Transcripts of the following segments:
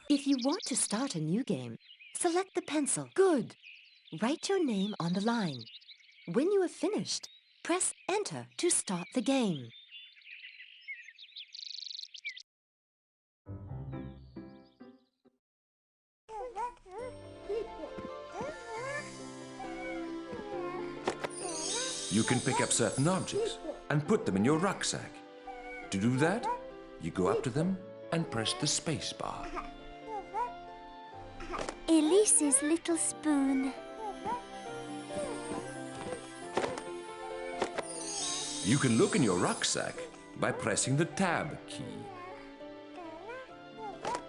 If you want to start a new game, select the pencil. Good. Write your name on the line. When you have finished, press Enter to start the game. You can pick up certain objects and put them in your rucksack. To do that, you go up to them and press the space bar. Elise's little spoon. You can look in your rucksack by pressing the tab key.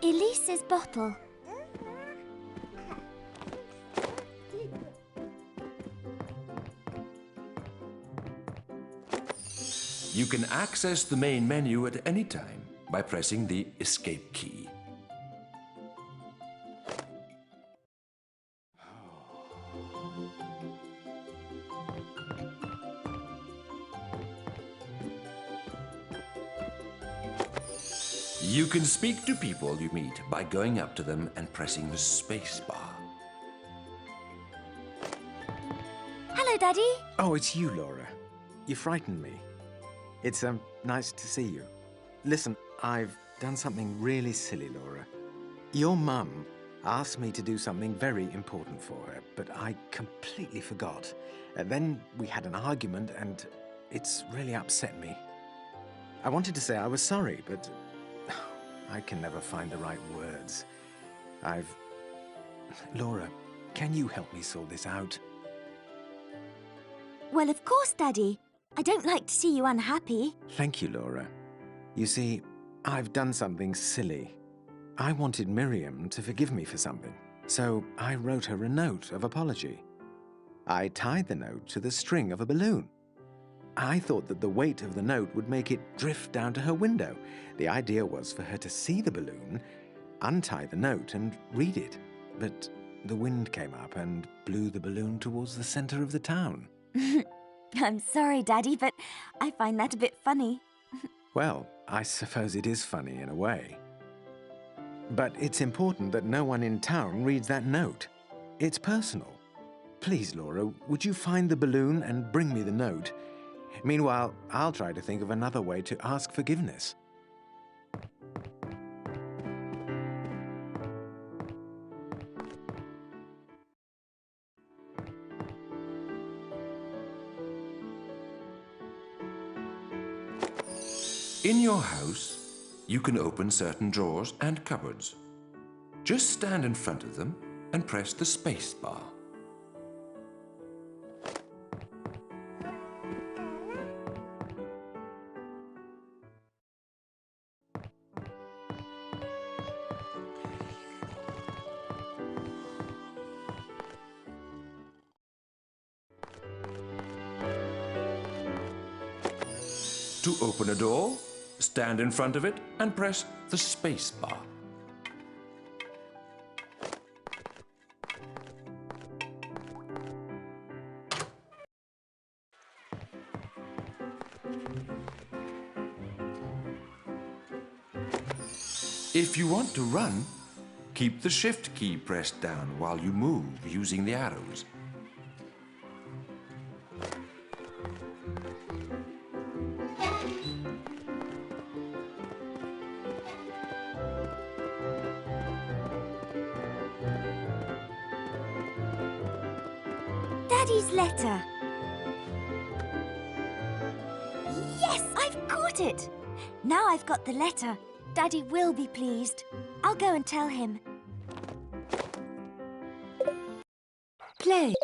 Elise's bottle. You can access the main menu at any time by pressing the escape key. You can speak to people you meet by going up to them and pressing the space bar. Hello, Daddy. Oh, it's you, Laura. You frightened me. It's nice to see you. Listen, I've done something really silly, Laura. Your mum asked me to do something very important for her, but I completely forgot. And then we had an argument, and it's really upset me. I wanted to say I was sorry, but I can never find the right words. Laura, can you help me sort this out? Well, of course, Daddy. I don't like to see you unhappy. Thank you, Laura. You see, I've done something silly. I wanted Miriam to forgive me for something, so I wrote her a note of apology. I tied the note to the string of a balloon. I thought that the weight of the note would make it drift down to her window. The idea was for her to see the balloon, untie the note and read it. But the wind came up and blew the balloon towards the center of the town. I'm sorry, Daddy, but I find that a bit funny. Well, I suppose it is funny in a way. But it's important that no one in town reads that note. It's personal. Please, Laura, would you find the balloon and bring me the note? Meanwhile, I'll try to think of another way to ask forgiveness. In your house, you can open certain drawers and cupboards. Just stand in front of them and press the space bar. To open a door, stand in front of it and press the space bar. If you want to run, keep the shift key pressed down while you move using the arrows. Daddy's letter. Yes, I've got it. Now I've got the letter. Daddy will be pleased. I'll go and tell him. Play.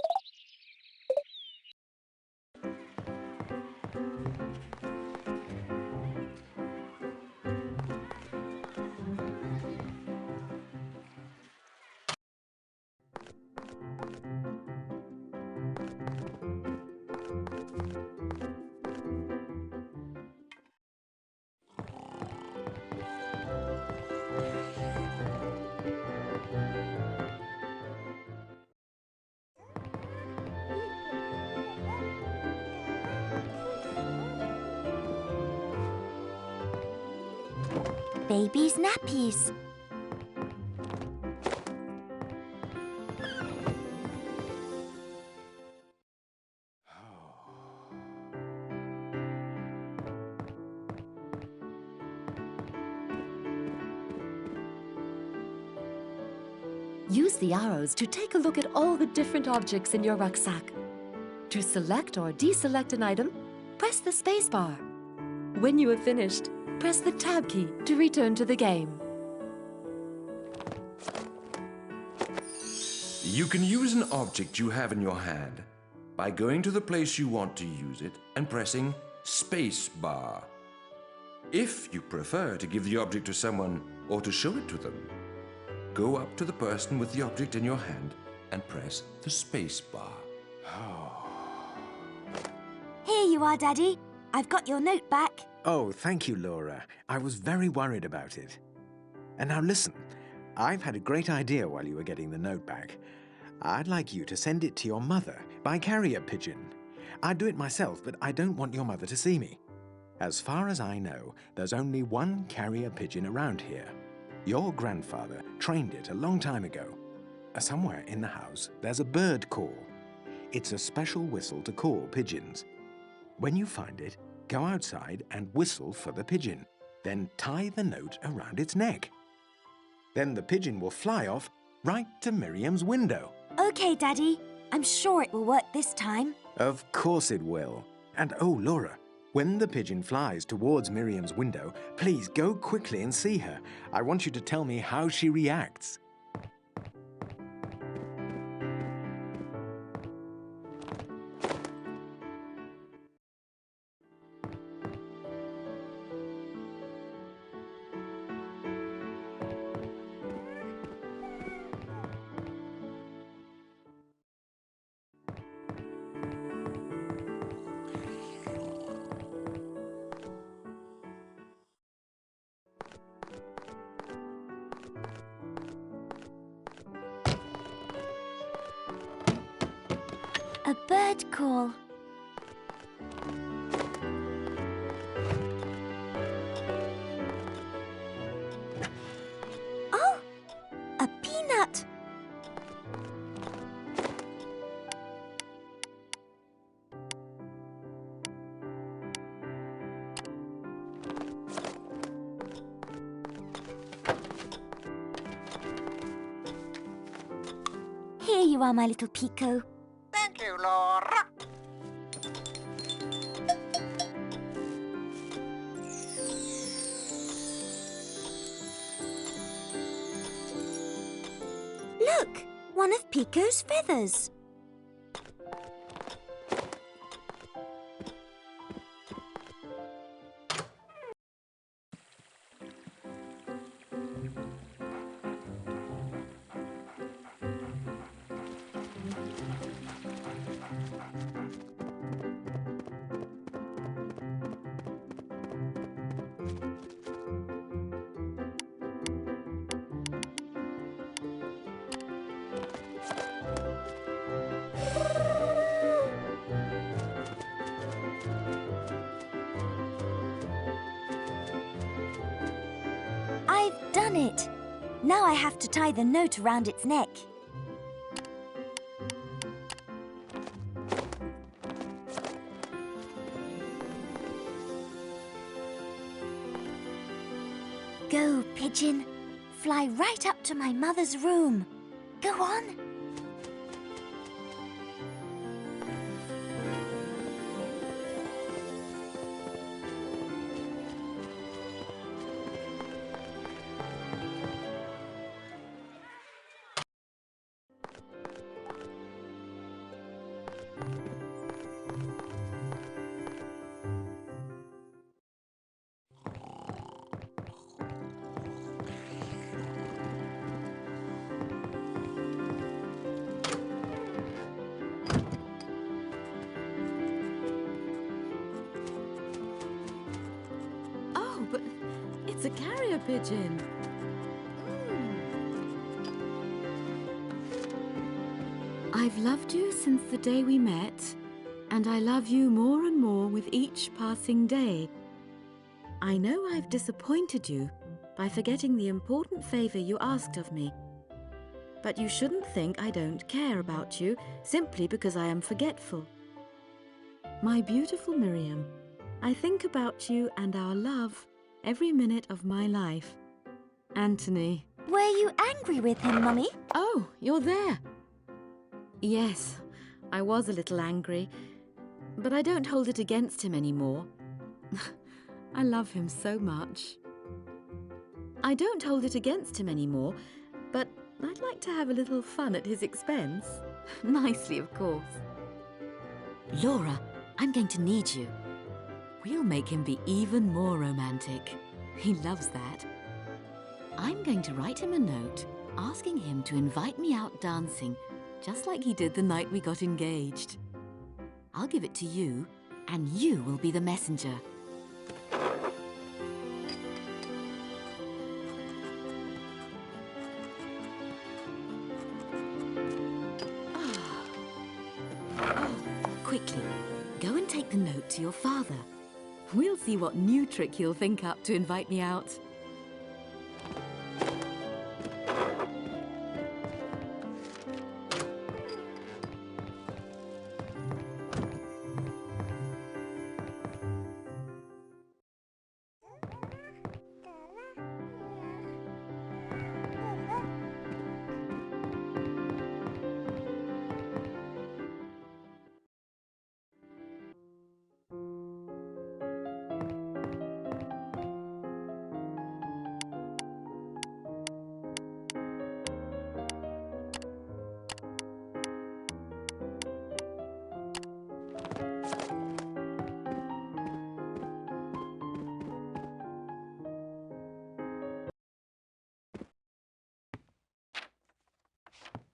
Baby's nappies. Use the arrows to take a look at all the different objects in your rucksack. To select or deselect an item, press the spacebar. When you have finished, press the Tab key to return to the game. You can use an object you have in your hand by going to the place you want to use it and pressing Space Bar. If you prefer to give the object to someone or to show it to them, go up to the person with the object in your hand and press the Space Bar. Here you are, Daddy. I've got your note back. Oh, thank you, Laura. I was very worried about it. And now listen, I've had a great idea while you were getting the note back. I'd like you to send it to your mother by carrier pigeon. I'd do it myself, but I don't want your mother to see me. As far as I know, there's only one carrier pigeon around here. Your grandfather trained it a long time ago. Somewhere in the house, there's a bird call. It's a special whistle to call pigeons. When you find it, go outside and whistle for the pigeon. Then tie the note around its neck. Then the pigeon will fly off right to Miriam's window. OK, Daddy. I'm sure it will work this time. Of course it will. And oh, Laura, when the pigeon flies towards Miriam's window, please go quickly and see her. I want you to tell me how she reacts. A bird call. Oh! A peanut! Here you are, my little Pico. Thank you, Laura. Look! One of Pico's feathers. I've done it. Now I have to tie the note around its neck. Go, pigeon. Fly right up to my mother's room. Go on. Oh, but it's a carrier pigeon. I've loved you since the day we met, and I love you more and more with each passing day. I know I've disappointed you by forgetting the important favor you asked of me. But you shouldn't think I don't care about you simply because I am forgetful. My beautiful Miriam, I think about you and our love every minute of my life. Anthony. Were you angry with him, Mummy? Oh, you're there. Yes, I was a little angry, but I don't hold it against him anymore. I love him so much. I don't hold it against him anymore, but I'd like to have a little fun at his expense. Nicely, of course. Laura, I'm going to need you. We'll make him be even more romantic. He loves that. I'm going to write him a note asking him to invite me out dancing, just like he did the night we got engaged. I'll give it to you, and you will be the messenger. Quickly, go and take the note to your father. We'll see what new trick he'll think up to invite me out.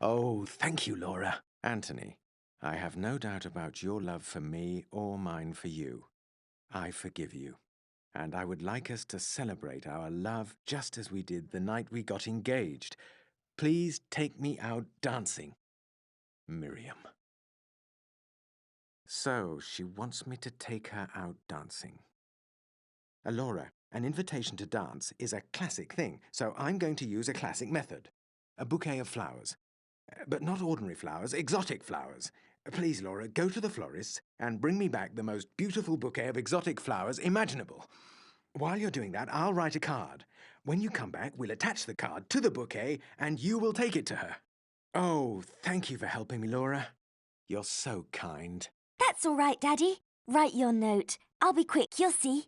Oh, thank you, Laura. Anthony, I have no doubt about your love for me or mine for you. I forgive you. And I would like us to celebrate our love just as we did the night we got engaged. Please take me out dancing. Miriam. So, she wants me to take her out dancing. Laura, an invitation to dance is a classic thing, so I'm going to use a classic method. A bouquet of flowers. But not ordinary flowers, exotic flowers. Please, Laura, go to the florist's and bring me back the most beautiful bouquet of exotic flowers imaginable. While you're doing that, I'll write a card. When you come back, we'll attach the card to the bouquet and you will take it to her. Oh, thank you for helping me, Laura. You're so kind. That's all right, Daddy. Write your note. I'll be quick, you'll see.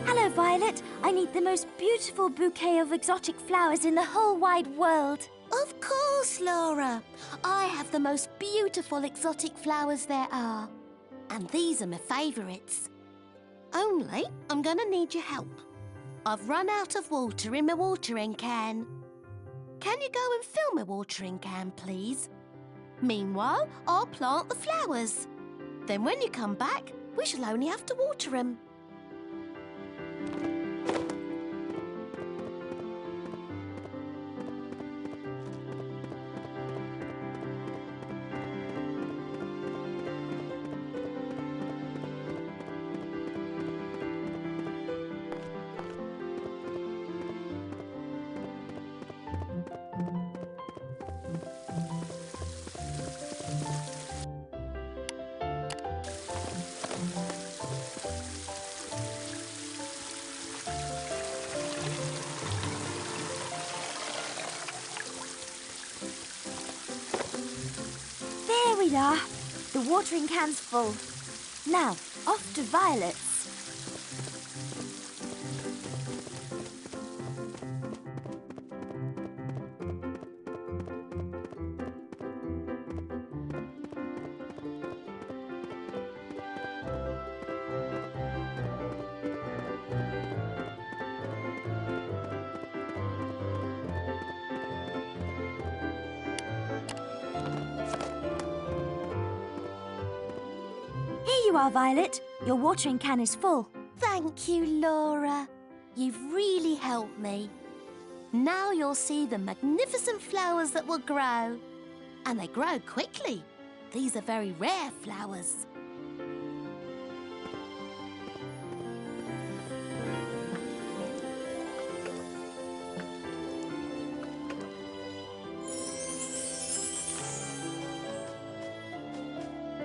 Hello, Violet. I need the most beautiful bouquet of exotic flowers in the whole wide world. Of course, Laura. I have the most beautiful exotic flowers there are. And these are my favourites. Only, I'm going to need your help. I've run out of water in my watering can. Can you go and fill my watering can, please? Meanwhile, I'll plant the flowers. Then when you come back, we shall only have to water them. There we are. The watering can's full. Now, off to Violet's. you are, Violet. Your watering can is full. Thank you, Laura. You've really helped me. Now you'll see the magnificent flowers that will grow. And they grow quickly. These are very rare flowers.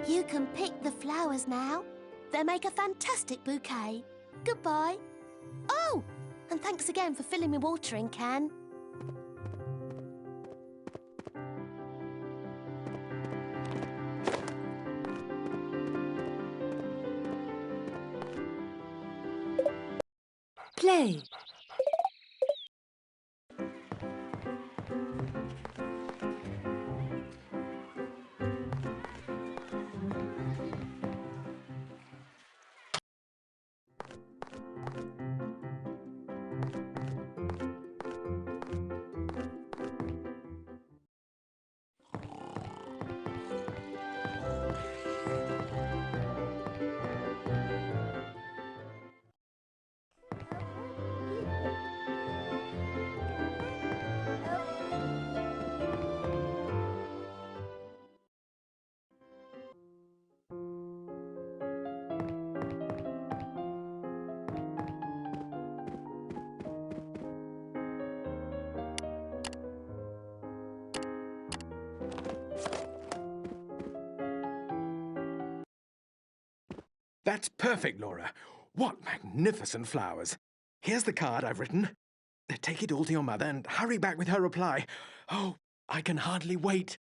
You can pick the flowers now. They make a fantastic bouquet. Goodbye. Oh, and thanks again for filling my watering can. Play. That's perfect, Laura. What magnificent flowers. Here's the card I've written. Take it all to your mother and hurry back with her reply. Oh, I can hardly wait.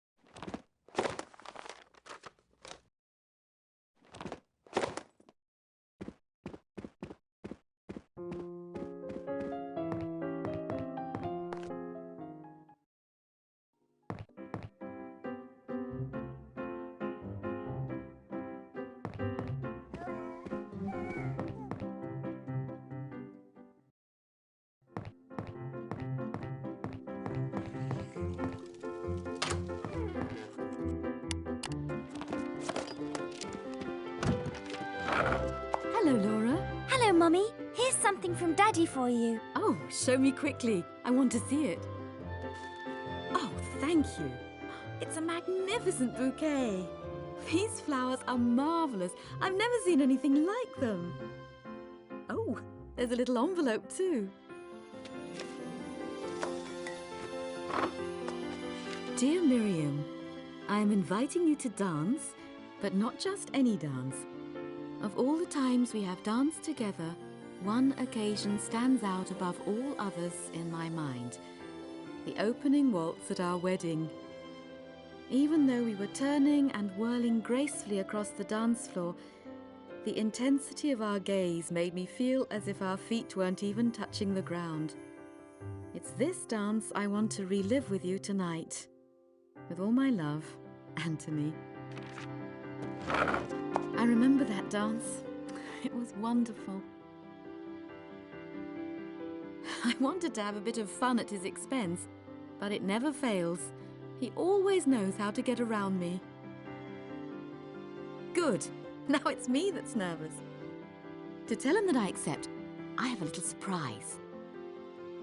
Hello, Laura. Hello, Mummy. Here's something from Daddy for you. Oh, show me quickly. I want to see it. Oh, thank you. It's a magnificent bouquet. These flowers are marvellous. I've never seen anything like them. Oh, there's a little envelope too. Dear Miriam, I am inviting you to dance, but not just any dance. Of all the times we have danced together, one occasion stands out above all others in my mind. The opening waltz at our wedding. Even though we were turning and whirling gracefully across the dance floor, the intensity of our gaze made me feel as if our feet weren't even touching the ground. It's this dance I want to relive with you tonight. With all my love, Anthony. I remember that dance. It was wonderful. I wanted to have a bit of fun at his expense, but it never fails. He always knows how to get around me. Good. Now it's me that's nervous. To tell him that I accept, I have a little surprise.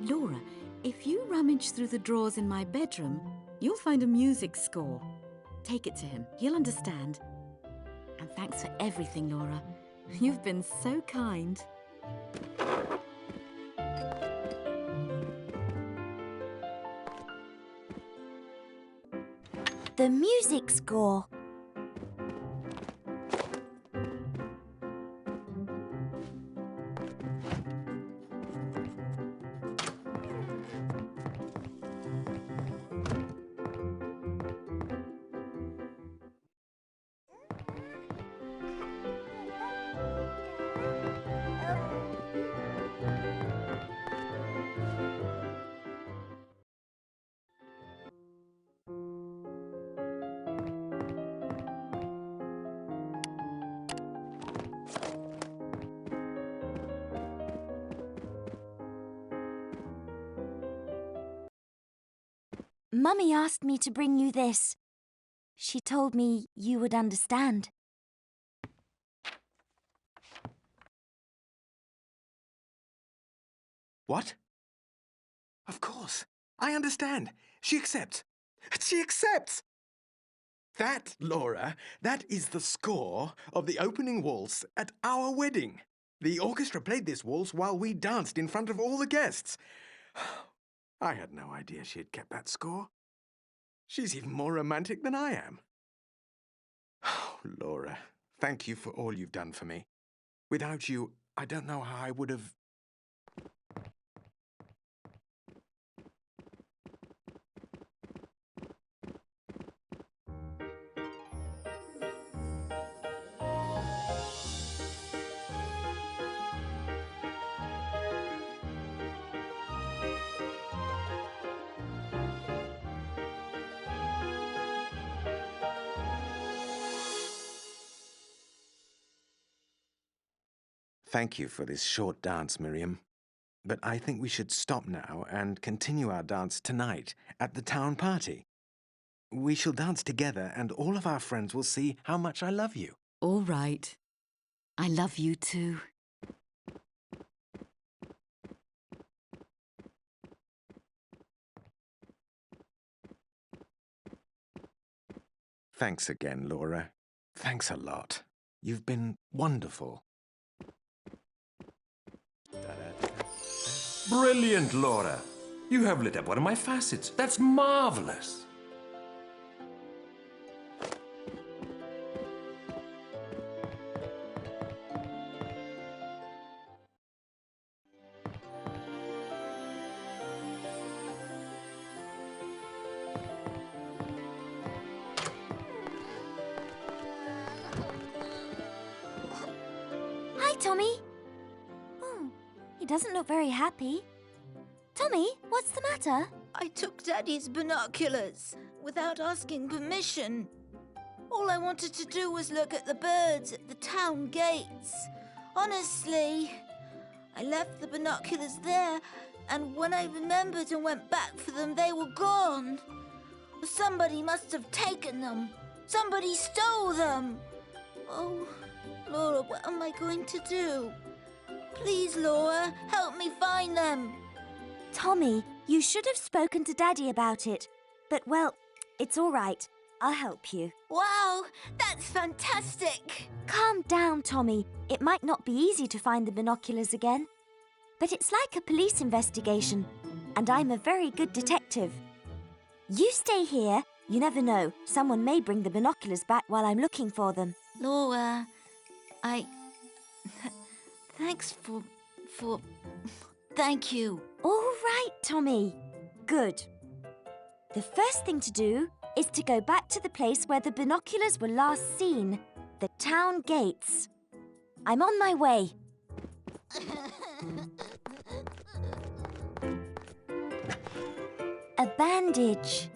Laura, if you rummage through the drawers in my bedroom, you'll find a music score. Take it to him. He'll understand. And thanks for everything, Laura. You've been so kind. The music score. Mummy asked me to bring you this. She told me you would understand. What? Of course. I understand. She accepts. She accepts! That, Laura, that is the score of the opening waltz at our wedding. The orchestra played this waltz while we danced in front of all the guests. I had no idea she had kept that score. She's even more romantic than I am. Oh, Laura, thank you for all you've done for me. Without you, I don't know how I would have... Thank you for this short dance, Miriam. But I think we should stop now and continue our dance tonight at the town party. We shall dance together and all of our friends will see how much I love you. All right. I love you too. Thanks again, Laura. Thanks a lot. You've been wonderful. Brilliant, Laura. You have lit up one of my facets. That's marvelous. Hi, Tommy. Oh, he doesn't look very happy. Tommy, what's the matter? I took Daddy's binoculars without asking permission. All I wanted to do was look at the birds at the town gates. Honestly, I left the binoculars there, and when I remembered and went back for them, they were gone. Somebody must have taken them. Somebody stole them. Oh, Laura, what am I going to do? Please, Laura, help me find them. Tommy, you should have spoken to Daddy about it. But, well, it's all right. I'll help you. Wow, that's fantastic. Calm down, Tommy. It might not be easy to find the binoculars again. But it's like a police investigation, and I'm a very good detective. You stay here. You never know. Someone may bring the binoculars back while I'm looking for them. Laura, thanks for... Thank you. All right, Tommy. Good. The first thing to do is to go back to the place where the binoculars were last seen, the town gates. I'm on my way. A bandage.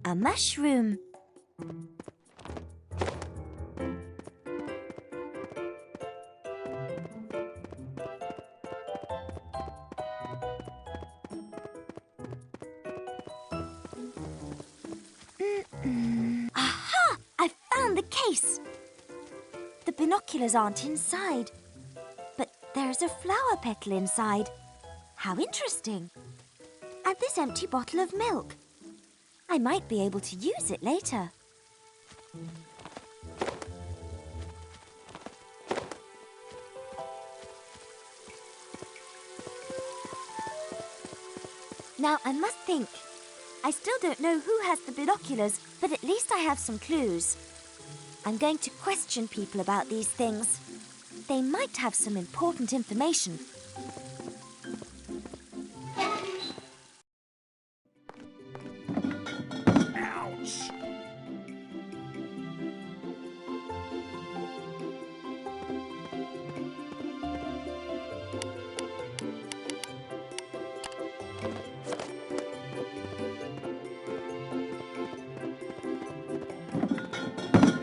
A mushroom. Aha! I found the case. The binoculars aren't inside, but there's a flower petal inside. How interesting. And this empty bottle of milk. I might be able to use it later. Now I must think. I still don't know who has the binoculars, but at least I have some clues. I'm going to question people about these things. They might have some important information. Ouch!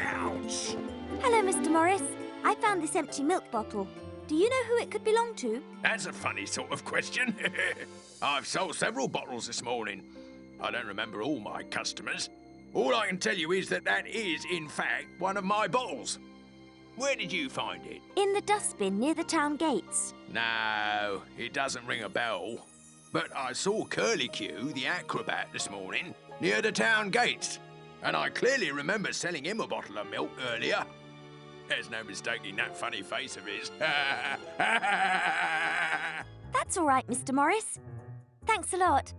Ouch! Hello, Mr. Morris. I found this empty milk bottle. Do you know who it could belong to? That's a funny sort of question. I've sold several bottles this morning. I don't remember all my customers. All I can tell you is that that is, in fact, one of my bottles. Where did you find it? In the dustbin near the town gates. No, it doesn't ring a bell. But I saw Curlicue, the acrobat, this morning, near the town gates. And I clearly remember selling him a bottle of milk earlier. There's no mistaking that funny face of his. That's all right, Mr. Morris. Thanks a lot.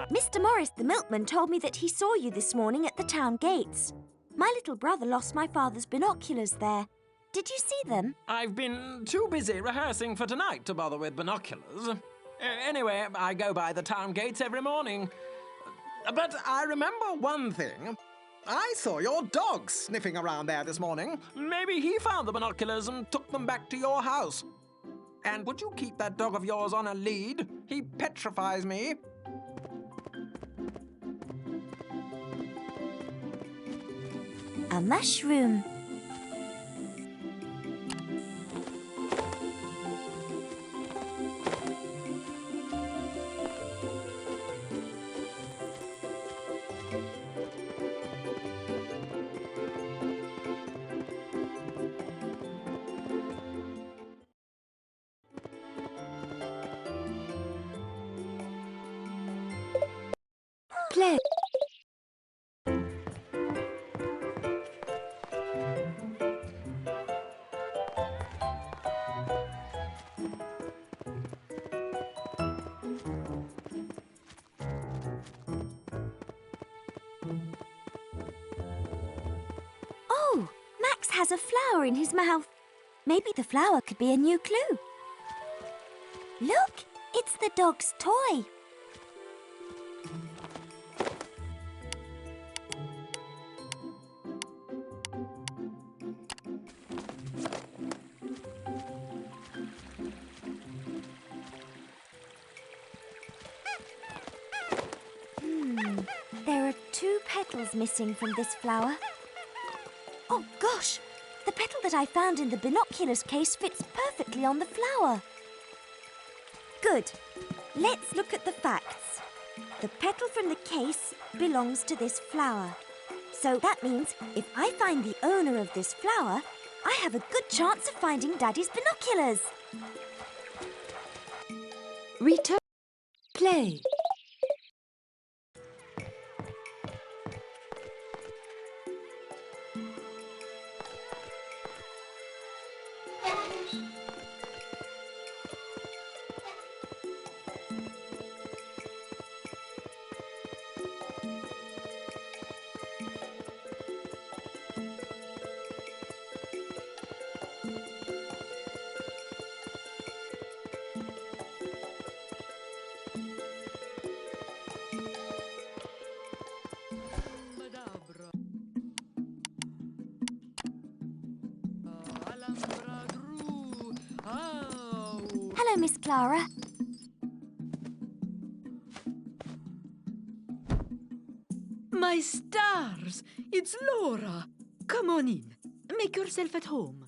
Mr. Morris, the milkman, told me that he saw you this morning at the town gates. My little brother lost my father's binoculars there. Did you see them? I've been too busy rehearsing for tonight to bother with binoculars. Anyway, I go by the town gates every morning. But I remember one thing. I saw your dog sniffing around there this morning. Maybe he found the binoculars and took them back to your house. And would you keep that dog of yours on a lead? He petrifies me. A mushroom. Play. Oh, Max has a flower in his mouth. Maybe the flower could be a new clue. Look, it's the dog's toy. There are 2 petals missing from this flower. Oh, gosh! The petal that I found in the binoculars case fits perfectly on the flower. Good. Let's look at the facts. The petal from the case belongs to this flower. So that means if I find the owner of this flower, I have a good chance of finding Daddy's binoculars. Return. Play. Hello, Miss Clara. My stars! It's Laura. Come on in. Make yourself at home.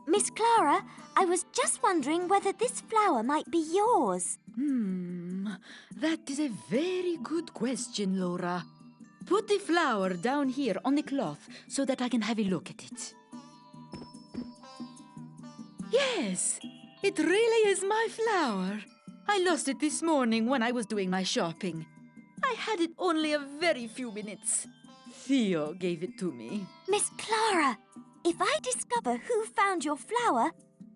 Miss Clara, I was just wondering whether this flower might be yours. That is a very good question, Laura. Put the flower down here on the cloth so that I can have a look at it. Yes, It really is my flower. I lost it this morning when I was doing my shopping. I had it only a very few minutes. Theo gave it to me. Miss Clara, if I discover who found your flower,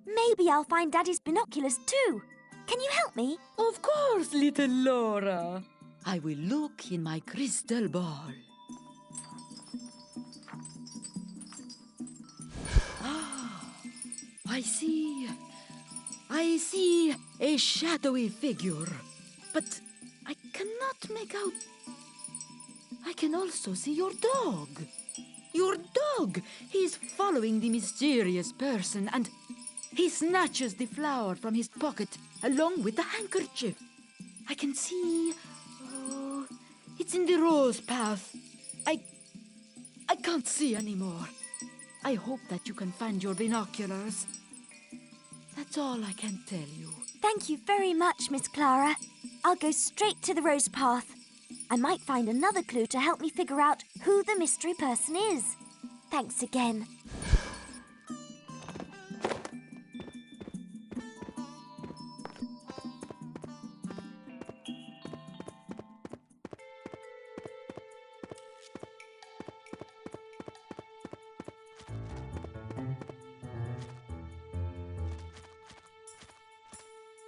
maybe I'll find Daddy's binoculars too. Can you help me? Of course, little Laura. I will look in my crystal ball. I see a shadowy figure, but I cannot make out. I can also see your dog. Your dog! He's following the mysterious person and he snatches the flower from his pocket along with the handkerchief. I can see. Oh, it's in the rose path. I can't see anymore. I hope that you can find your binoculars. That's all I can tell you. Thank you very much, Miss Clara. I'll go straight to the rose path. I might find another clue to help me figure out who the mystery person is. Thanks again.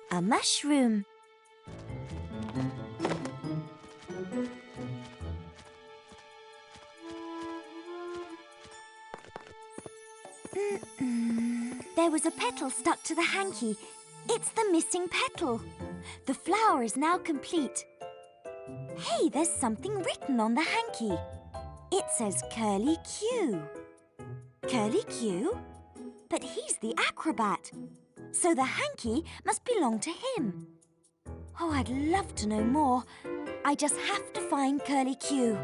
A mushroom. There was a petal stuck to the hanky. It's the missing petal. The flower is now complete. Hey, there's something written on the hanky. It says Curly Q. Curly Q? But he's the acrobat. So the hanky must belong to him. Oh, I'd love to know more. I just have to find Curly Q.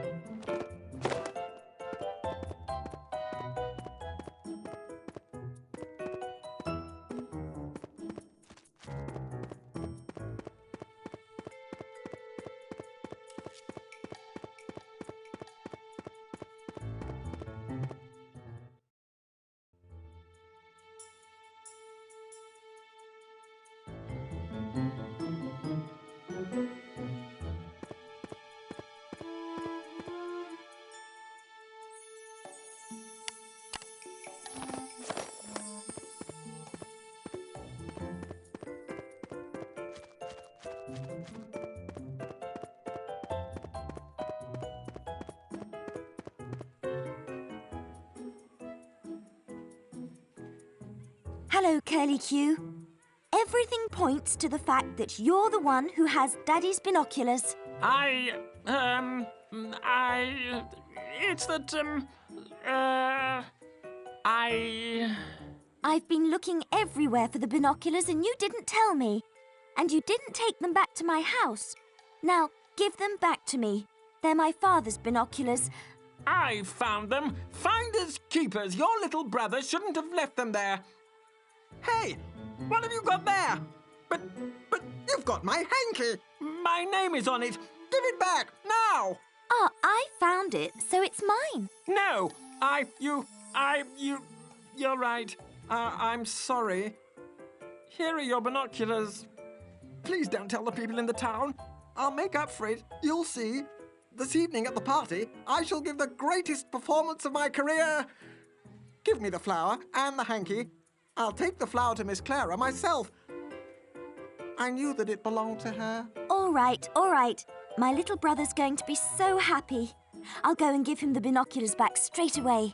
Hello, Curly Q. Everything points to the fact that you're the one who has Daddy's binoculars. It's that, I've been looking everywhere for the binoculars and you didn't tell me. And you didn't take them back to my house. Now, give them back to me. They're my father's binoculars. I found them. Finders keepers. Your little brother shouldn't have left them there. Hey, what have you got there? But you've got my hanky. My name is on it. Give it back, now! Oh, I found it, so it's mine. No, you're right. I'm sorry. Here are your binoculars. Please don't tell the people in the town. I'll make up for it. You'll see. This evening at the party, I shall give the greatest performance of my career. Give me the flower and the hanky. I'll take the flower to Miss Clara myself. I knew that it belonged to her. All right, all right. My little brother's going to be so happy. I'll go and give him the binoculars back straight away.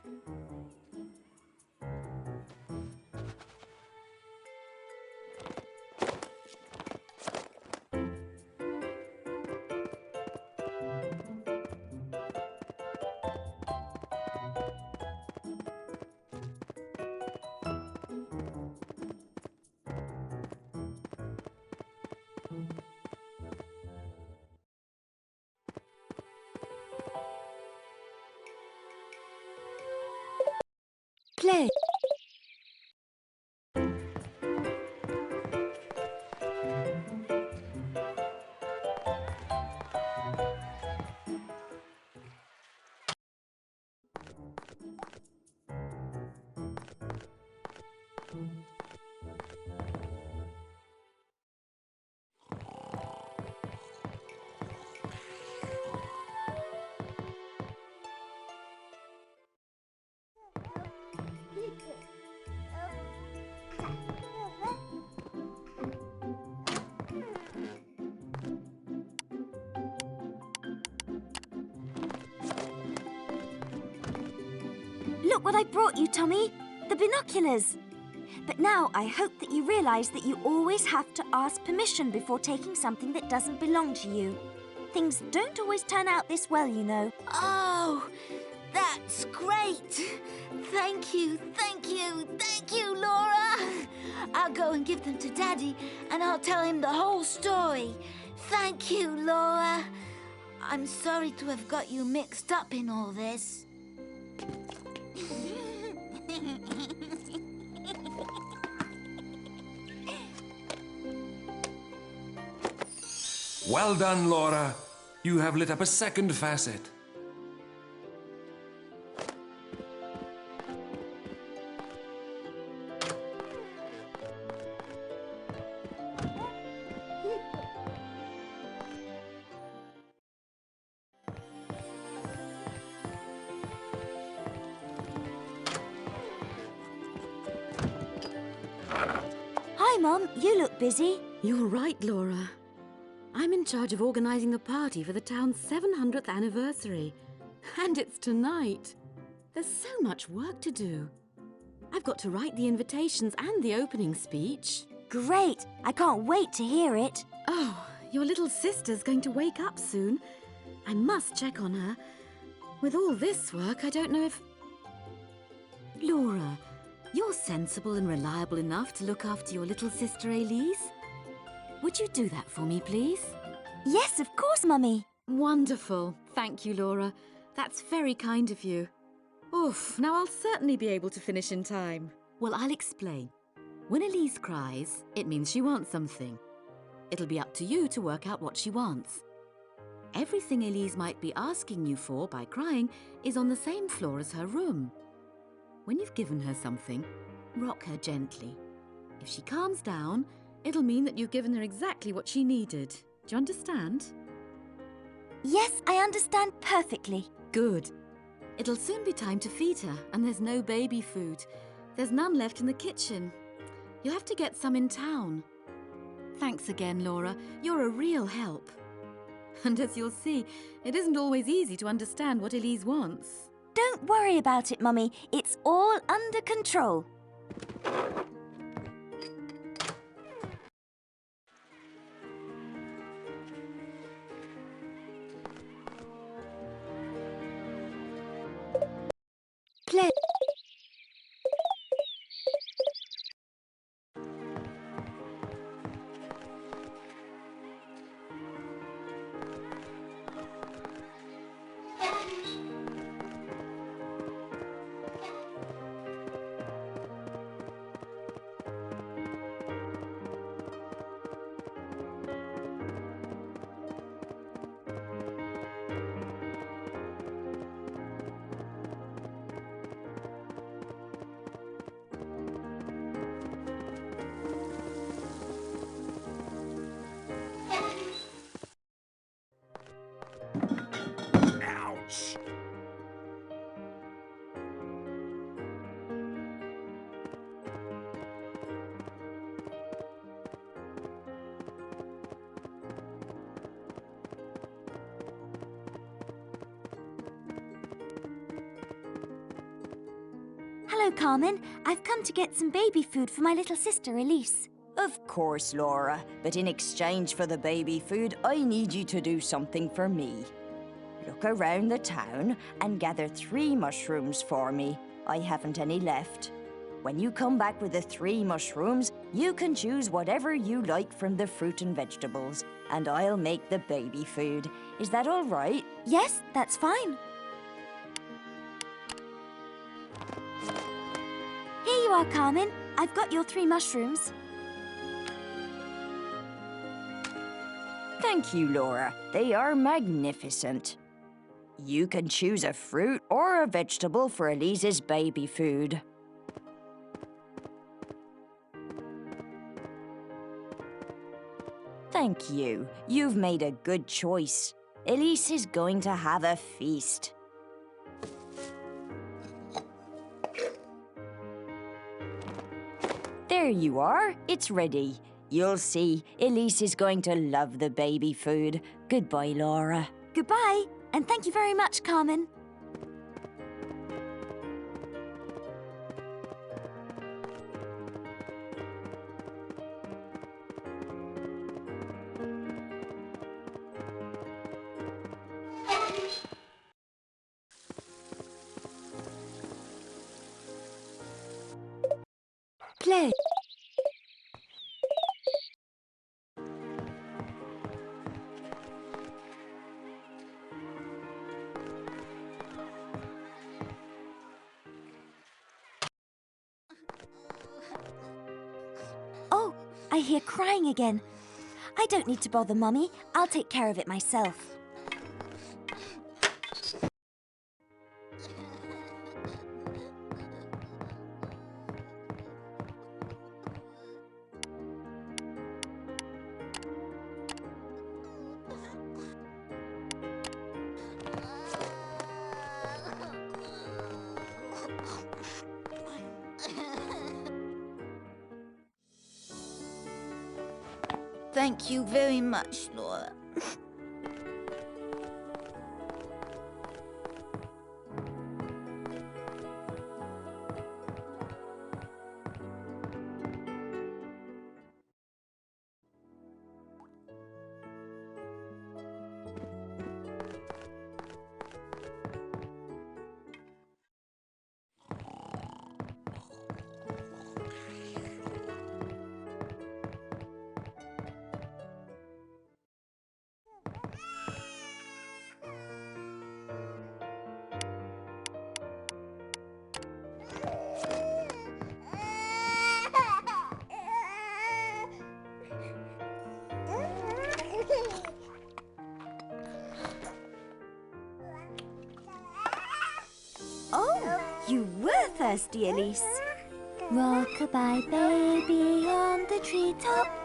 Look what I brought you, Tommy. The binoculars. But now I hope that you realise that you always have to ask permission before taking something that doesn't belong to you. Things don't always turn out this well, you know. Oh, that's great. Thank you, Laura. I'll go and give them to Daddy and I'll tell him the whole story. Thank you, Laura. I'm sorry to have got you mixed up in all this. Well done, Laura. You have lit up a second facet. Hi, Mum. You look busy. You're right, Laura. I'm in charge of organising the party for the town's 700th anniversary. And it's tonight. There's so much work to do. I've got to write the invitations and the opening speech. Great. I can't wait to hear it. Oh, your little sister's going to wake up soon. I must check on her. With all this work, I don't know if... Laura, you're sensible and reliable enough to look after your little sister Elise. Would you do that for me, please? Yes, of course, Mummy. Wonderful. Thank you, Laura. That's very kind of you. Oof, now I'll certainly be able to finish in time. Well, I'll explain. When Elise cries, it means she wants something. It'll be up to you to work out what she wants. Everything Elise might be asking you for by crying is on the same floor as her room. When you've given her something, rock her gently. If she calms down, it'll mean that you've given her exactly what she needed. Do you understand? Yes, I understand perfectly. Good. It'll soon be time to feed her, and there's no baby food. There's none left in the kitchen. You'll have to get some in town. Thanks again, Laura. You're a real help. And as you'll see, it isn't always easy to understand what Elise wants. Don't worry about it, Mummy. It's all under control. Play. Ouch! Hello, Carmen. I've come to get some baby food for my little sister, Elise. Of course, Laura, but in exchange for the baby food, I need you to do something for me. Look around the town and gather 3 mushrooms for me. I haven't any left. When you come back with the 3 mushrooms, you can choose whatever you like from the fruit and vegetables, and I'll make the baby food. Is that all right? Yes, that's fine. Here you are, Carmen. I've got your 3 mushrooms. Thank you, Laura. They are magnificent. You can choose a fruit or a vegetable for Elise's baby food. Thank you. You've made a good choice. Elise is going to have a feast. There you are. It's ready. You'll see, Elise is going to love the baby food. Goodbye, Laura. Goodbye, and thank you very much, Carmen. I hear crying again. I don't need to bother Mummy. I'll take care of it myself. Thank you very much, Laura. Oh, you were thirsty, Elise. Rock-a-bye baby on the treetop.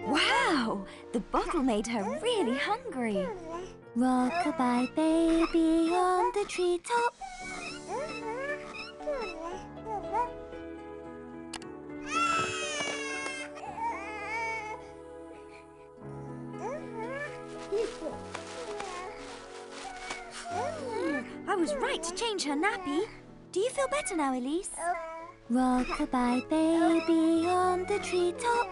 Wow, the bottle made her really hungry. Rock-a-bye baby on the treetop. I was right to change her nappy. Do you feel better now, Elise? Rock-a-bye baby on the treetop.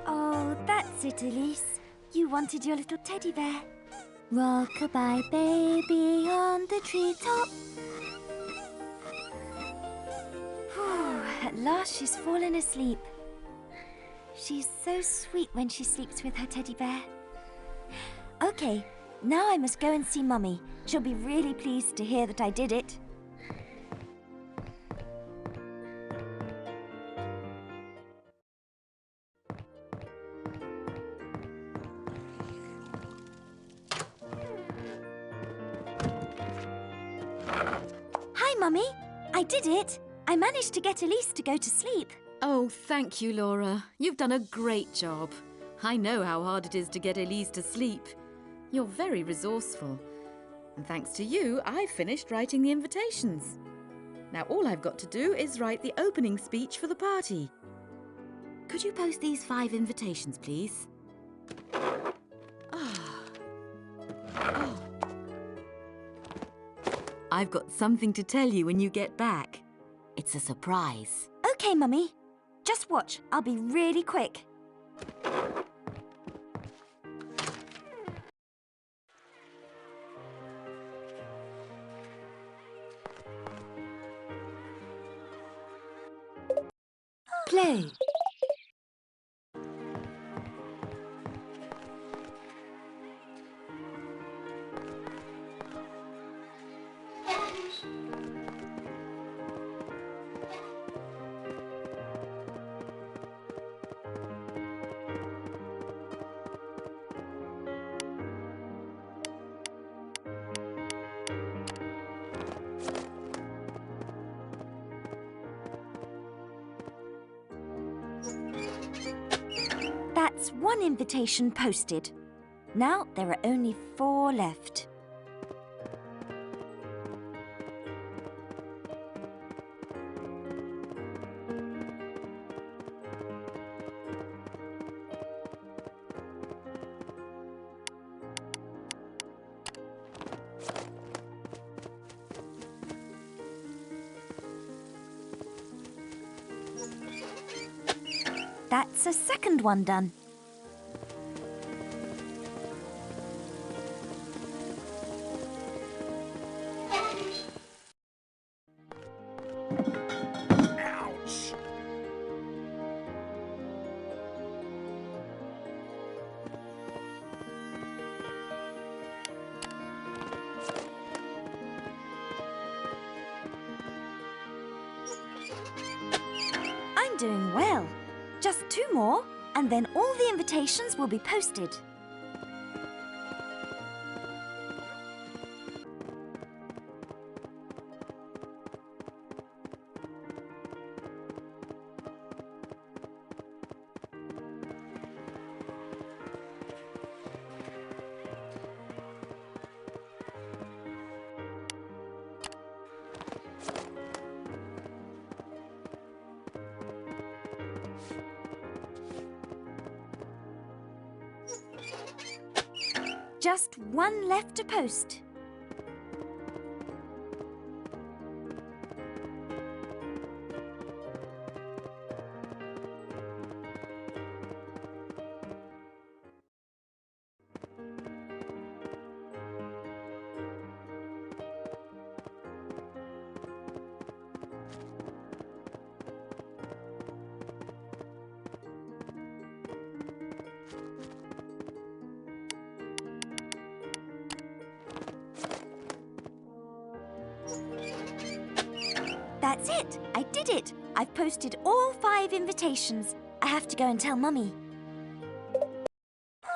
Oh, that's it, Elise. You wanted your little teddy bear. Rock-a-bye baby on the treetop. Whew, at last she's fallen asleep. She's so sweet when she sleeps with her teddy bear. Okay, now I must go and see Mummy. She'll be really pleased to hear that I did it. Hi, Mummy. I did it. I managed to get Elise to go to sleep. Oh, thank you, Laura. You've done a great job. I know how hard it is to get Elise to sleep. You're very resourceful. And thanks to you, I've finished writing the invitations. Now all I've got to do is write the opening speech for the party. Could you post these 5 invitations, please? I've got something to tell you when you get back. It's a surprise. Okay, Mummy. Just watch. I'll be really quick. Play. That's 1 invitation posted. Now there are only 4 left. That's a second one done. Ouch! I'm doing well. Just 2 more, and then all the invitations will be posted. Just 1 left to post. That's it! I did it! I've posted all 5 invitations. I have to go and tell Mummy.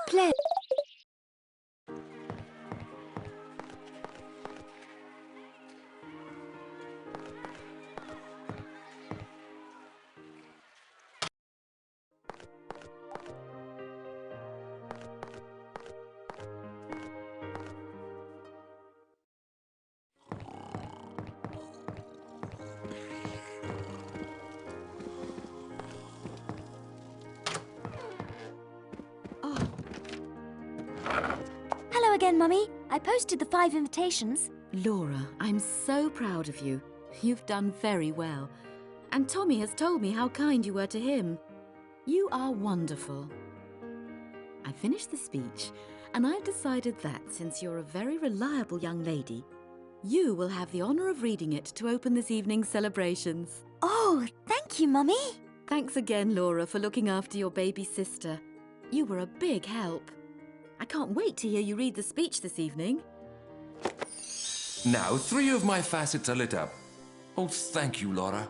Play. Hello again, Mummy. I posted the 5 invitations. Laura, I'm so proud of you. You've done very well. And Tommy has told me how kind you were to him. You are wonderful. I finished the speech, and I've decided that since you're a very reliable young lady, you will have the honour of reading it to open this evening's celebrations. Oh, thank you, Mummy. Thanks again, Laura, for looking after your baby sister. You were a big help. I can't wait to hear you read the speech this evening. Now 3 of my facets are lit up. Oh, thank you, Laura.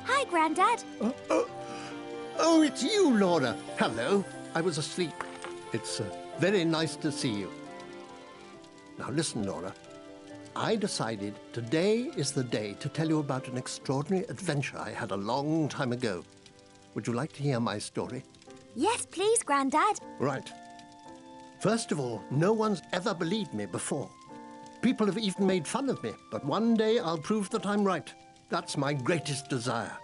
Hi, Grandad. Oh, it's you, Laura. Hello. I was asleep. It's very nice to see you. Now listen, Laura. I decided today is the day to tell you about an extraordinary adventure I had a long time ago. Would you like to hear my story? Yes, please, Grandad. Right. First of all, no one's ever believed me before. People have even made fun of me, but one day I'll prove that I'm right. That's my greatest desire.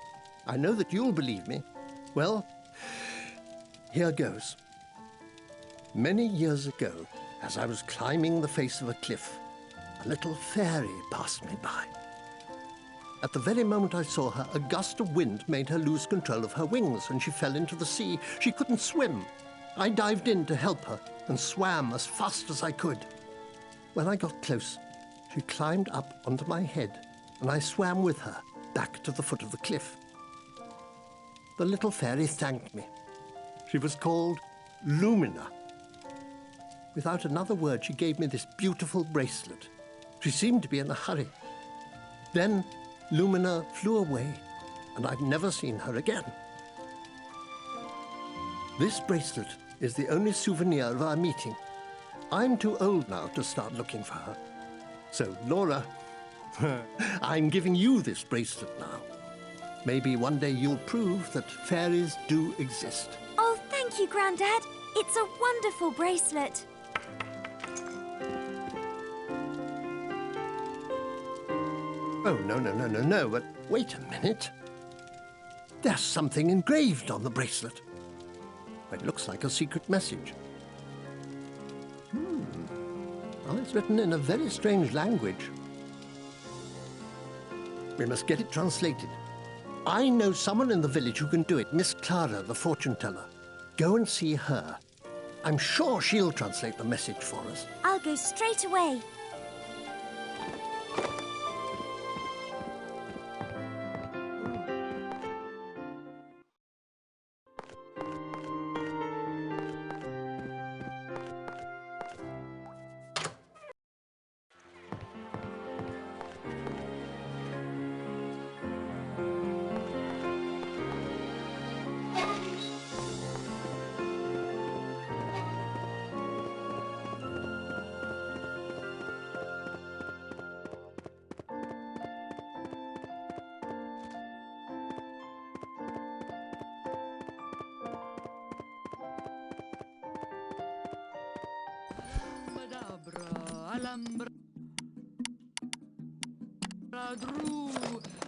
I know that you'll believe me. Well, here goes. Many years ago, as I was climbing the face of a cliff, a little fairy passed me by. At the very moment I saw her, a gust of wind made her lose control of her wings, and she fell into the sea. She couldn't swim. I dived in to help her and swam as fast as I could. When I got close, she climbed up onto my head, and I swam with her back to the foot of the cliff. The little fairy thanked me. She was called Lumina. Without another word, she gave me this beautiful bracelet. She seemed to be in a hurry. Then Lumina flew away, and I've never seen her again. This bracelet is the only souvenir of our meeting. I'm too old now to start looking for her. So, Laura, I'm giving you this bracelet now. Maybe one day you'll prove that fairies do exist. Oh, thank you, Grandad. It's a wonderful bracelet. Oh, no, but wait a minute. There's something engraved on the bracelet. It looks like a secret message. Oh, it's written in a very strange language. We must get it translated. I know someone in the village who can do it, Miss Clara, the fortune teller. Go and see her. I'm sure she'll translate the message for us. I'll go straight away.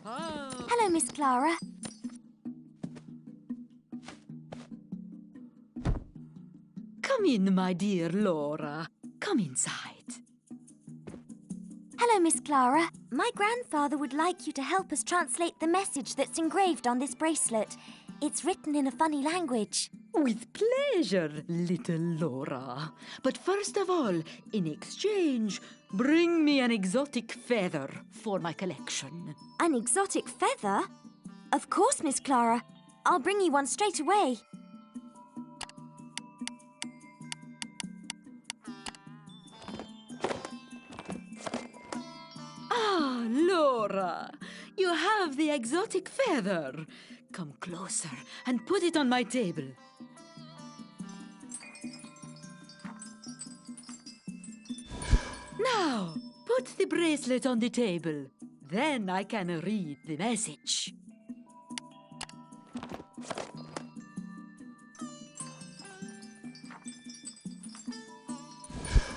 Hello, Miss Clara. Come in, my dear Laura. Come inside. Hello, Miss Clara. My grandfather would like you to help us translate the message that's engraved on this bracelet. It's written in a funny language. With pleasure, little Laura. But first of all, in exchange, bring me an exotic feather for my collection. An exotic feather? Of course, Miss Clara. I'll bring you one straight away. Ah, Laura, you have the exotic feather. Come closer and put it on my table. Now, put the bracelet on the table. Then I can read the message.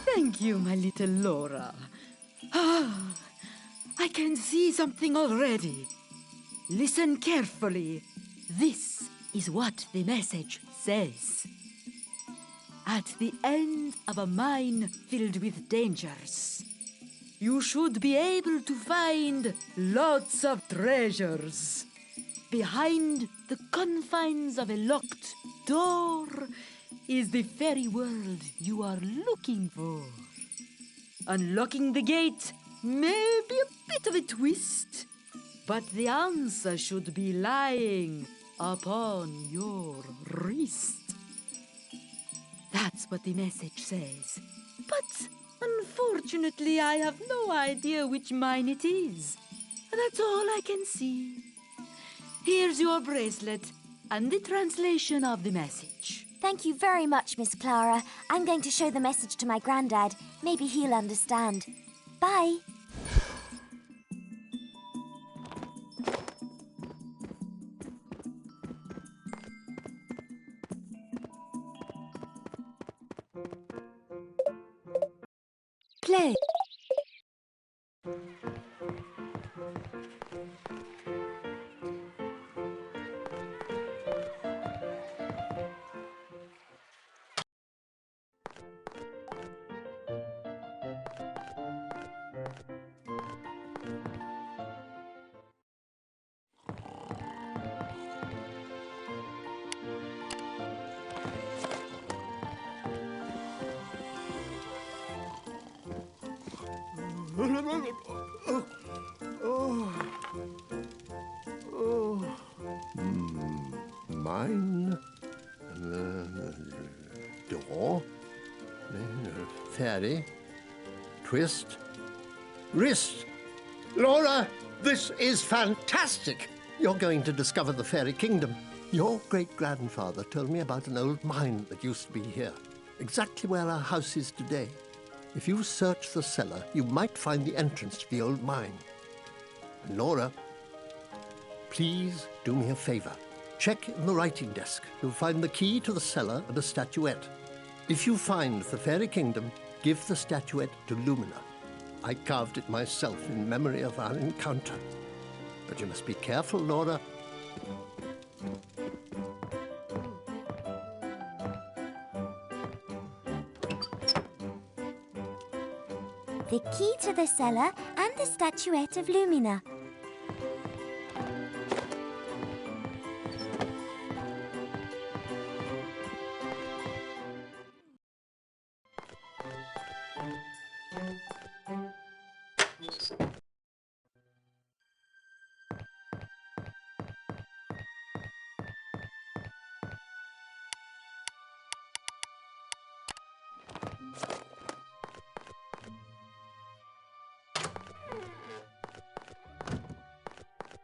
Thank you, my little Laura. Ah, I can see something already. Listen carefully. This is what the message says. At the end of a mine filled with dangers, you should be able to find lots of treasures. Behind the confines of a locked door is the fairy world you are looking for. Unlocking the gate may be a bit of a twist, but the answer should be lying upon your wrist. That's what the message says. But unfortunately, I have no idea which mine it is. That's all I can see. Here's your bracelet and the translation of the message. Thank you very much, Miss Clara. I'm going to show the message to my granddad. Maybe he'll understand. Bye. Play. Mine, door, fairy, twist, wrist. Laura, this is fantastic! You're going to discover the fairy kingdom. Your great-grandfather told me about an old mine that used to be here, exactly where our house is today. If you search the cellar, you might find the entrance to the old mine. And Laura, please do me a favor. Check in the writing desk. You'll find the key to the cellar and a statuette. If you find the fairy kingdom, give the statuette to Lumina. I carved it myself in memory of our encounter. But you must be careful, Laura. the key to the cellar and the statuette of Lumina.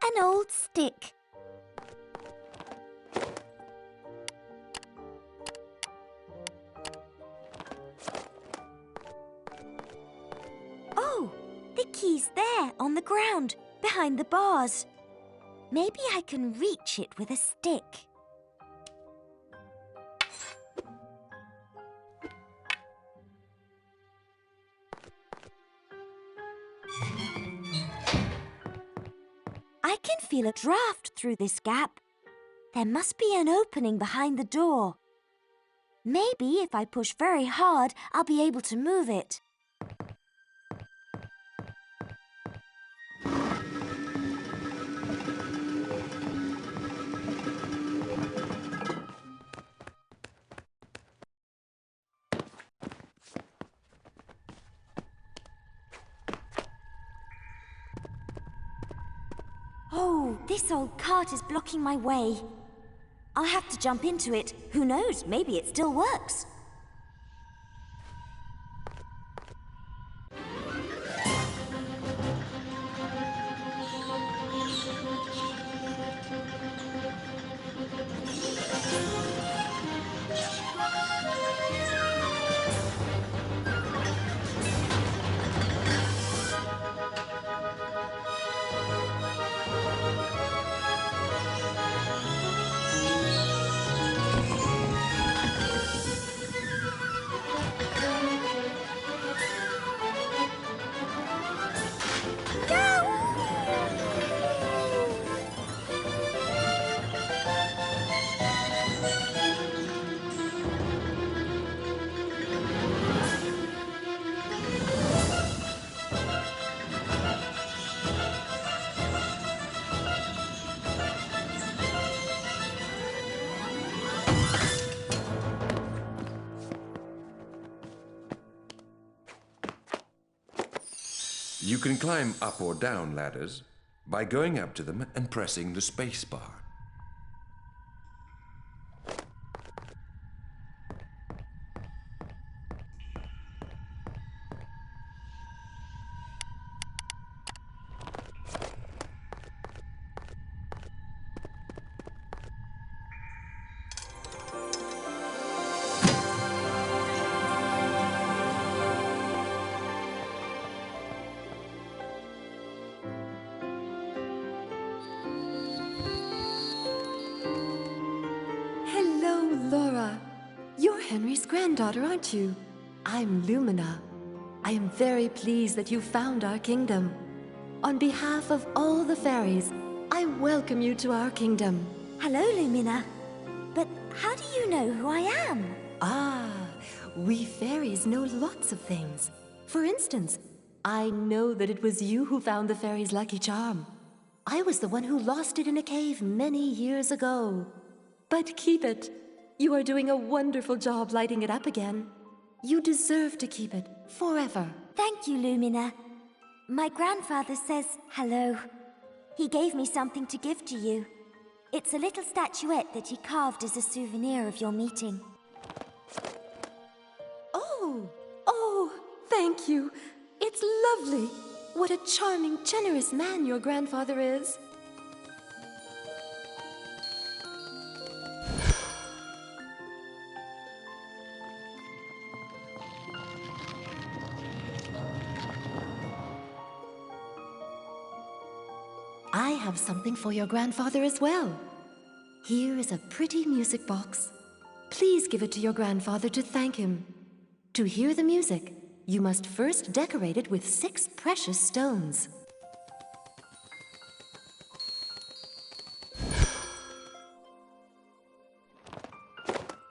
An old stick. Oh, the key's there on the ground, behind the bars. Maybe I can reach it with a stick. I can feel a draft through this gap. There must be an opening behind the door. Maybe if I push very hard, I'll be able to move it. Oh, this old cart is blocking my way. I'll have to jump into it. Who knows, maybe it still works. You can climb up or down ladders by going up to them and pressing the space bar. Laura, you're Henry's granddaughter, aren't you? I'm Lumina. I am very pleased that you found our kingdom. On behalf of all the fairies, I welcome you to our kingdom. Hello, Lumina. But how do you know who I am? Ah, we fairies know lots of things. For instance, I know that it was you who found the fairy's lucky charm. I was the one who lost it in a cave many years ago. But keep it. You are doing a wonderful job lighting it up again. You deserve to keep it forever. Thank you, Lumina. My grandfather says hello. He gave me something to give to you. It's a little statuette that he carved as a souvenir of your meeting. Oh, thank you. It's lovely. What a charming, generous man your grandfather is. I have something for your grandfather as well. Here is a pretty music box. Please give it to your grandfather to thank him. To hear the music, you must first decorate it with 6 precious stones.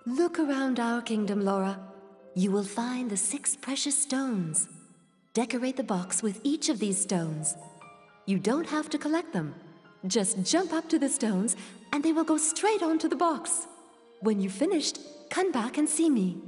Look around our kingdom, Laura. You will find the 6 precious stones. Decorate the box with each of these stones. You don't have to collect them. Just jump up to the stones and they will go straight onto the box. When you've finished, come back and see me.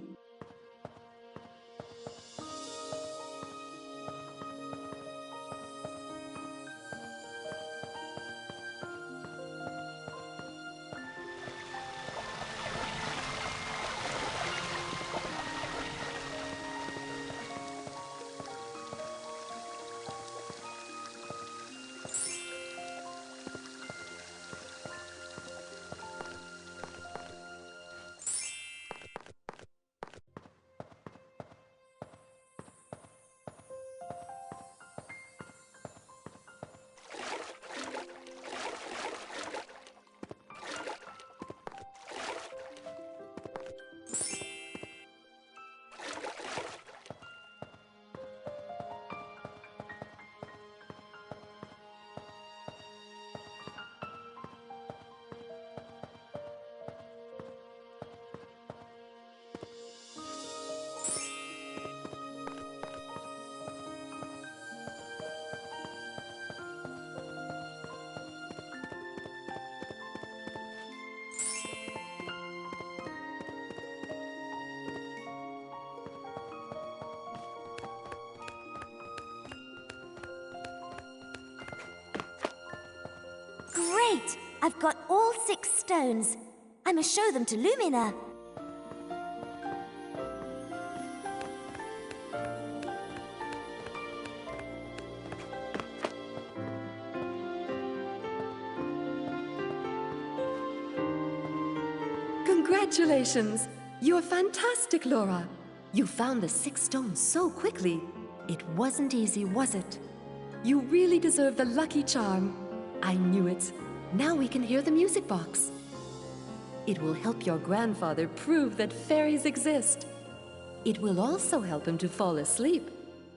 Great! I've got all 6 stones. I must show them to Lumina. Congratulations! You're fantastic, Laura. You found the 6 stones so quickly. It wasn't easy, was it? You really deserve the lucky charm. I knew it. Now we can hear the music box. It will help your grandfather prove that fairies exist. It will also help him to fall asleep,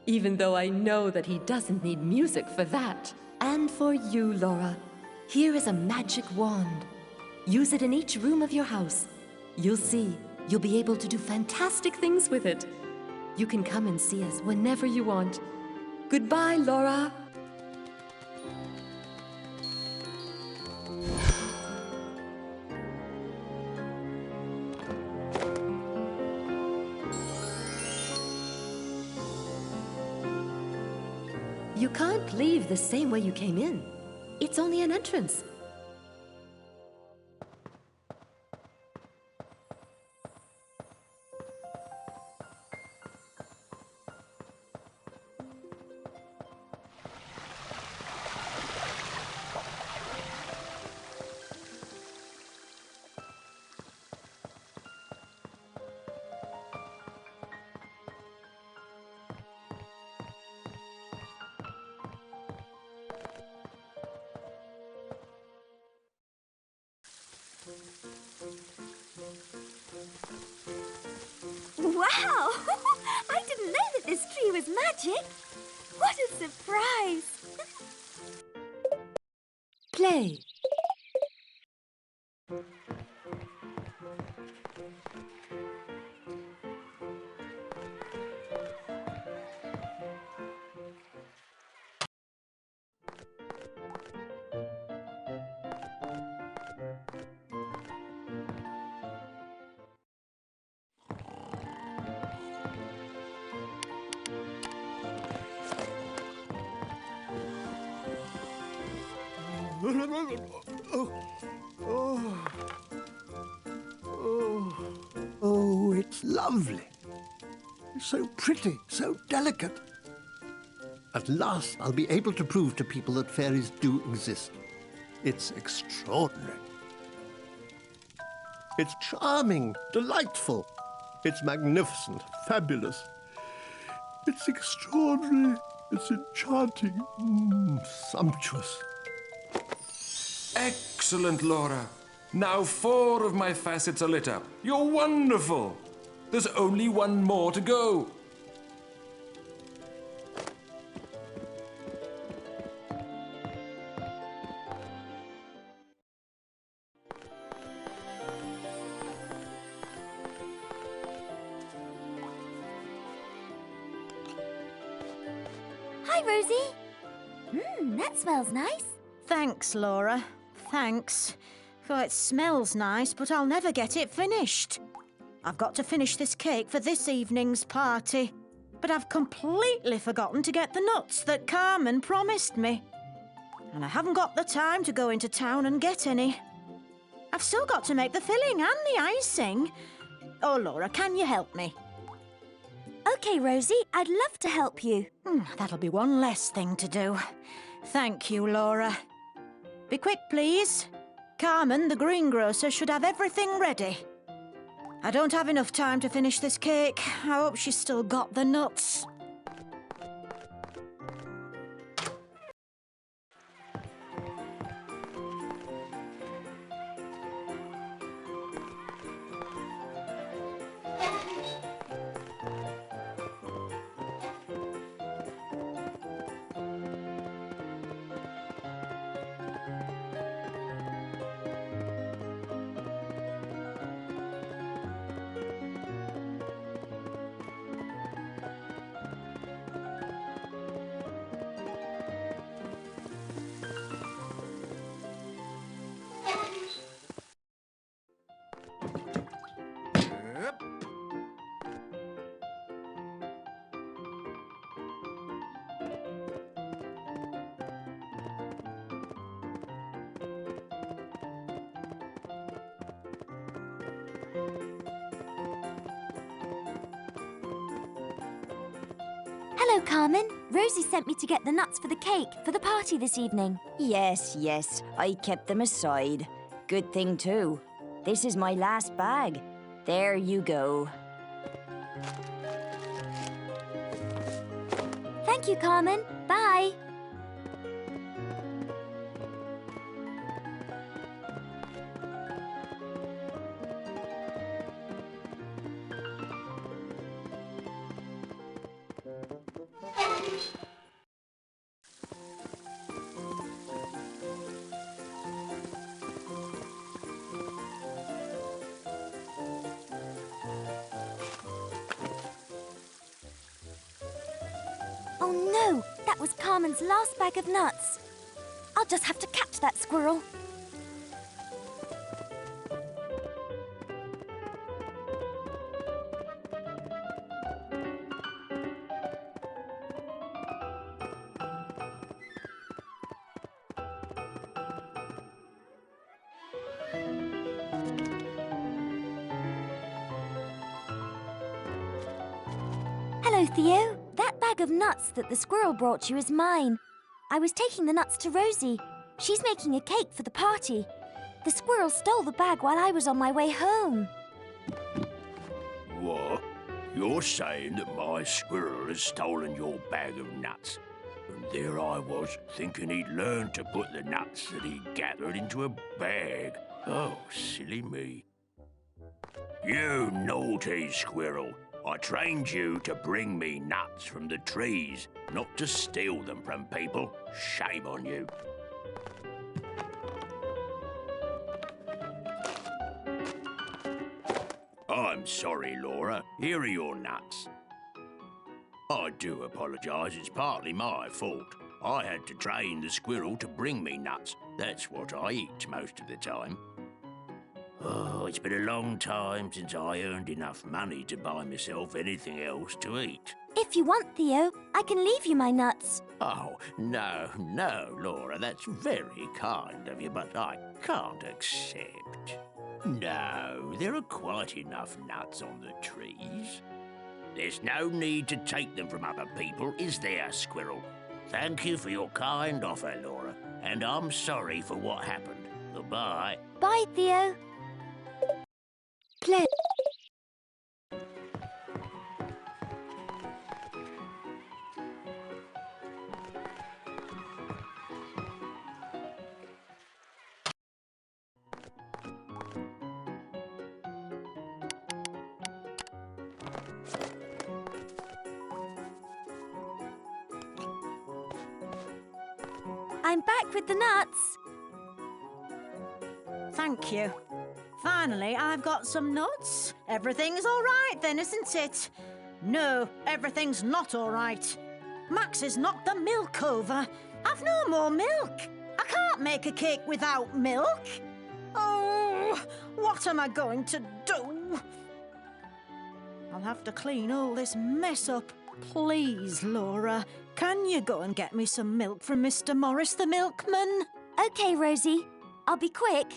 even though I know that he doesn't need music for that. And for you, Laura, here is a magic wand. Use it in each room of your house. You'll see, you'll be able to do fantastic things with it. You can come and see us whenever you want. Goodbye, Laura. You can't leave the same way you came in. It's only an entrance. Wow! I didn't know that this tree was magic. What a surprise! Play. Oh, it's lovely. So pretty, so delicate. At last, I'll be able to prove to people that fairies do exist. It's extraordinary. It's charming, delightful. It's magnificent, fabulous. It's extraordinary. It's enchanting, sumptuous. Excellent, Laura. Now 4 of my facets are lit up. You're wonderful. There's only one more to go. Rosie. That smells nice. Thanks, Laura. Thanks. Oh, it smells nice, but I'll never get it finished. I've got to finish this cake for this evening's party. But I've completely forgotten to get the nuts that Carmen promised me. And I haven't got the time to go into town and get any. I've still got to make the filling and the icing. Oh, Laura, can you help me? OK, Rosie, I'd love to help you. That'll be one less thing to do. Thank you, Laura. Be quick, please. Carmen, the greengrocer, should have everything ready. I don't have enough time to finish this cake. I hope she's still got the nuts. Hello, Carmen. Rosie sent me to get the nuts for the cake for the party this evening. Yes, I kept them aside. Good thing, too. This is my last bag. There you go. Thank you, Carmen. Bye. Oh no, that was Carmen's last bag of nuts. I'll just have to catch that squirrel. Hello, Theo. That bag of nuts that the squirrel brought you is mine. I was taking the nuts to Rosie. She's making a cake for the party. The squirrel stole the bag while I was on my way home. What? You're saying that my squirrel has stolen your bag of nuts? And there I was, thinking he'd learned to put the nuts that he gathered into a bag. Oh, silly me. You naughty squirrel. I trained you to bring me nuts from the trees, not to steal them from people. Shame on you. I'm sorry, Laura. Here are your nuts. I do apologise. It's partly my fault. I had to train the squirrel to bring me nuts. That's what I eat most of the time. Oh, it's been a long time since I earned enough money to buy myself anything else to eat. If you want, Theo, I can leave you my nuts. Oh, no, Laura, that's very kind of you, but I can't accept. No, there are quite enough nuts on the trees. There's no need to take them from other people, is there, Squirrel? Thank you for your kind offer, Laura, and I'm sorry for what happened. Goodbye. Bye, Theo. Play. I'm back with the nuts. Thank you. Finally, I've got some nuts. Everything's all right then, isn't it? No, everything's not all right. Max has knocked the milk over. I've no more milk. I can't make a cake without milk. Oh, what am I going to do? I'll have to clean all this mess up. Please, Laura, can you go and get me some milk from Mr. Morris the milkman? OK, Rosie. I'll be quick.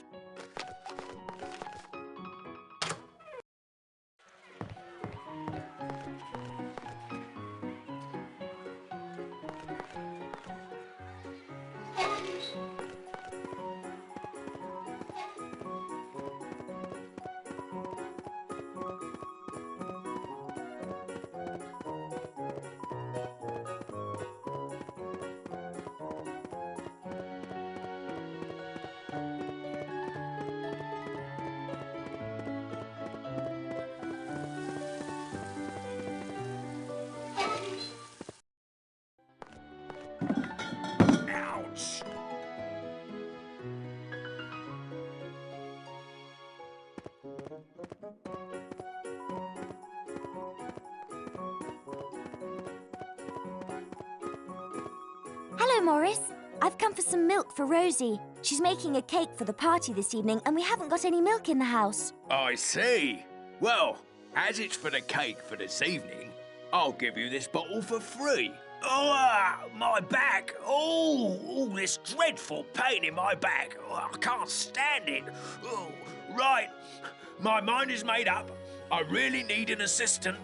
Ouch! Hello, Morris. I've come for some milk for Rosie. She's making a cake for the party this evening, and we haven't got any milk in the house. I see. Well, as it's for the cake for this evening, I'll give you this bottle for free. Oh, my back. Oh, this dreadful pain in my back. Oh, I can't stand it. Oh, right. My mind is made up. I really need an assistant.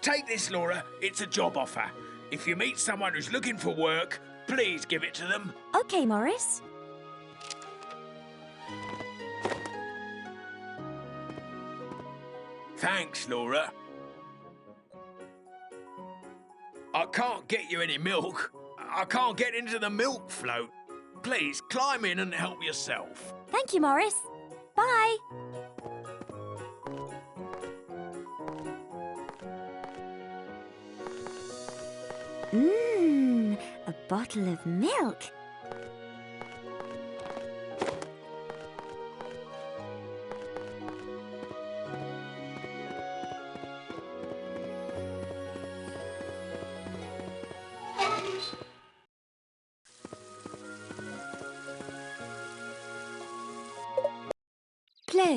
Take this, Laura. It's a job offer. If you meet someone who's looking for work, please give it to them. OK, Morris. Thanks, Laura. I can't get you any milk. I can't get into the milk float. Please, climb in and help yourself. Thank you, Morris. Bye. A bottle of milk. Play.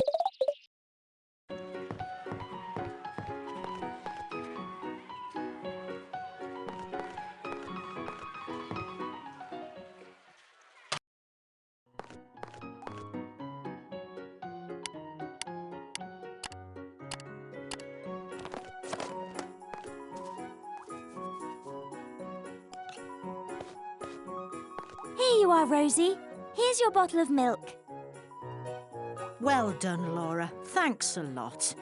Here you are, Rosie. Here's your bottle of milk. Well done, Laura. Thanks a lot.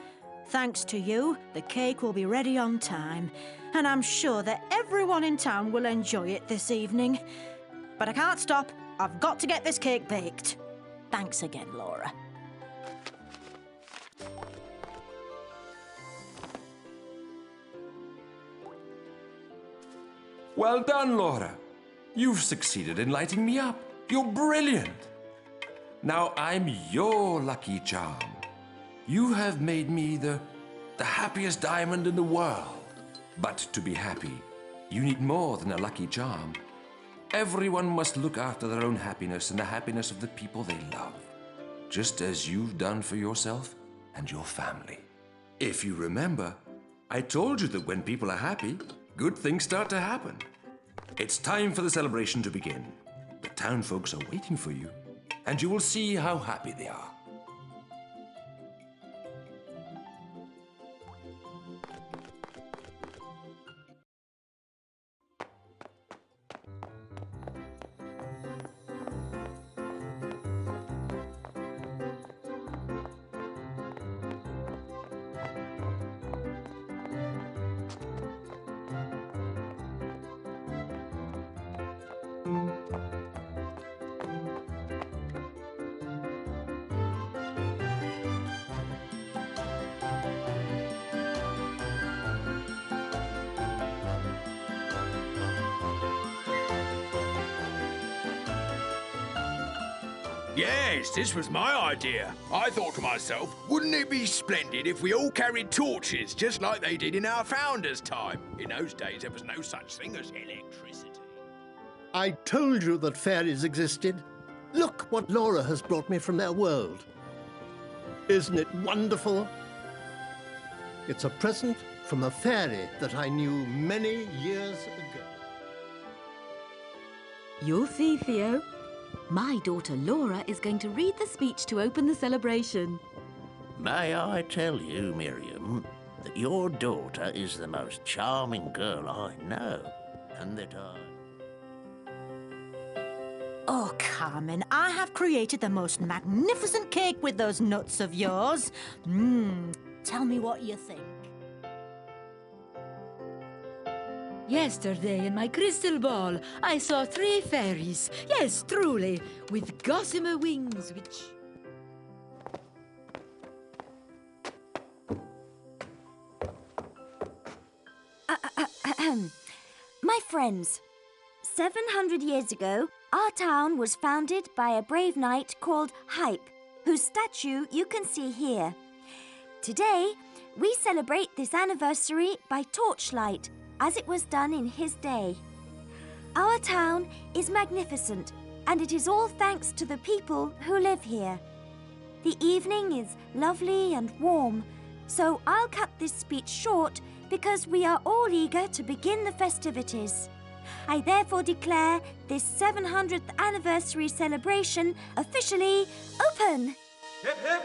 Thanks to you, the cake will be ready on time, and I'm sure that everyone in town will enjoy it this evening. But I can't stop. I've got to get this cake baked. Thanks again, Laura. Well done, Laura. You've succeeded in lighting me up. You're brilliant. Now I'm your lucky charm. You have made me the happiest diamond in the world. But to be happy, you need more than a lucky charm. Everyone must look after their own happiness and the happiness of the people they love, just as you've done for yourself and your family. If you remember, I told you that when people are happy, good things start to happen. It's time for the celebration to begin. The town folks are waiting for you, and you will see how happy they are. Yes, this was my idea. I thought to myself, wouldn't it be splendid if we all carried torches just like they did in our founders' time? In those days, there was no such thing as electricity. I told you that fairies existed. Look what Laura has brought me from their world. Isn't it wonderful? It's a present from a fairy that I knew many years ago. You'll see, Theo. My daughter Laura is going to read the speech to open the celebration. May I tell you, Miriam, that your daughter is the most charming girl I know, and that Oh, Carmen, I have created the most magnificent cake with those nuts of yours. Tell me what you think. Yesterday in my crystal ball, I saw 3 fairies. Yes, truly, with gossamer wings, which... My friends, 700 years ago, our town was founded by a brave knight called Hype, whose statue you can see here. Today, we celebrate this anniversary by torchlight, as it was done in his day. Our town is magnificent, and it is all thanks to the people who live here. The evening is lovely and warm, so I'll cut this speech short because we are all eager to begin the festivities. I therefore declare this 700th anniversary celebration officially open. Hip, hip!